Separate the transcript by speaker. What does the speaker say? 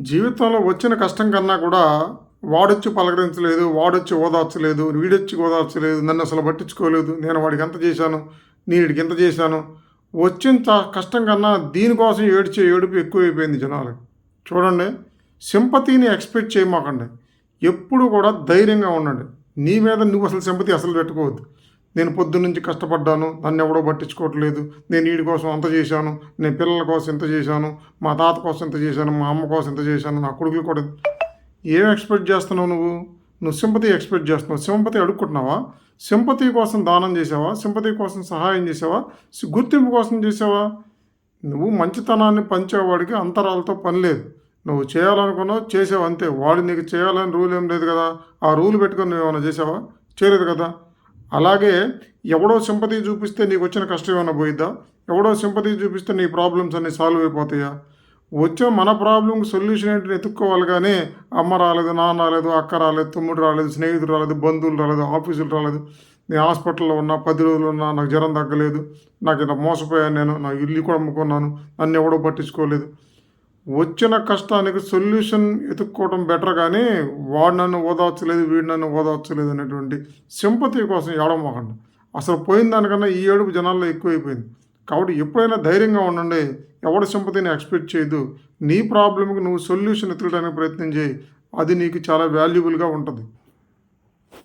Speaker 1: జీవితంలో వచ్చిన కష్టం కన్నా కూడా వాడొచ్చి పలకరించలేదు, వాడొచ్చి ఓదార్చలేదు, వీడొచ్చి ఓదార్చలేదు, నన్ను అసలు పట్టించుకోలేదు, నేను వాడికి ఎంత చేశాను, నేను వీడికి ఎంత చేశాను. వచ్చిన కష్టం కన్నా దీనికోసం ఏడ్చే ఏడుపు ఎక్కువైపోయింది జనాలకి. చూడండి, సింపతిని ఎక్స్పెక్ట్ చేయమాకండి. ఎప్పుడు కూడా ధైర్యంగా ఉండండి. నీ మీద నువ్వు అసలు సింపతి అసలు పెట్టుకోవద్దు. నేను పొద్దున్నుంచి కష్టపడ్డాను, నన్ను ఎవడో పట్టించుకోవట్లేదు, నేను వీడి కోసం అంత చేశాను, నేను పిల్లల కోసం ఇంత చేశాను, మా తాత కోసం ఇంత చేశాను, మా అమ్మ కోసం ఇంత చేశాను, నా కొడుకులు కూడా ఏం ఎక్స్పెక్ట్ చేస్తున్నావు నువ్వు? నువ్వు సింపతి ఎక్స్పెక్ట్ చేస్తున్నావు. సింపతి అడుక్కుంటున్నావా? సింపతి కోసం దానం చేసావా? సింపతి కోసం సహాయం చేసావా? గుర్తింపు కోసం చేసావా? నువ్వు మంచితనాన్ని పంచేవాడికి అంతరాలతో పని లేదు. నువ్వు చేయాలనుకున్నావు, చేసావు అంతే. వాడు నీకు చేయాలని రూల్ ఏం లేదు కదా. ఆ రూల్ పెట్టుకొని నువ్వు ఏమైనా చేసావా? చేయలేదు కదా. అలాగే ఎవడో సింపతి చూపిస్తే నీకు వచ్చిన కష్టం ఏమైనా పోయిద్దా? ఎవడో సింపతి చూపిస్తే నీ ప్రాబ్లమ్స్ అన్నీ సాల్వ్ అయిపోతాయా? వచ్చే మన ప్రాబ్లంకి సొల్యూషన్ ఏంటి ఎత్తుక్కోవాలి. కానీ అమ్మ రాలేదు, నాన్న రాలేదు, అక్క రాలేదు, తమ్ముడు రాలేదు, స్నేహితుడు రాలేదు, బంధువులు రాలేదు, ఆఫీసులు రాలేదు, నేను హాస్పిటల్లో ఉన్నా 10 రోజులు ఉన్నా, నాకు జ్వరం తగ్గలేదు, నాకు ఇలా మోసపోయాను, నేను నా ఇల్లు కూడా అమ్ముకున్నాను, నన్ను ఎవడో పట్టించుకోలేదు. వచ్చిన కష్టానికి సొల్యూషన్ ఎతుక్కోవడం బెటర్. కానీ వాడు నన్ను ఓదార్చలేదు, వీడు నన్ను ఓదార్చలేదు అనేటువంటి సింపతి కోసం ఏడవమాకండి. అసలు పోయిన దానికన్నా ఈ ఏడుపు జనాల్లో ఎక్కువైపోయింది. కాబట్టి ఎప్పుడైనా ధైర్యంగా ఉండండి. ఎవడి సింపతిని ఎక్స్పెక్ట్ చేయదు. నీ ప్రాబ్లంకి నువ్వు సొల్యూషన్ ఎతకడానికి ప్రయత్నం చేయి. అది నీకు చాలా వాల్యుబుల్గా ఉంటుంది.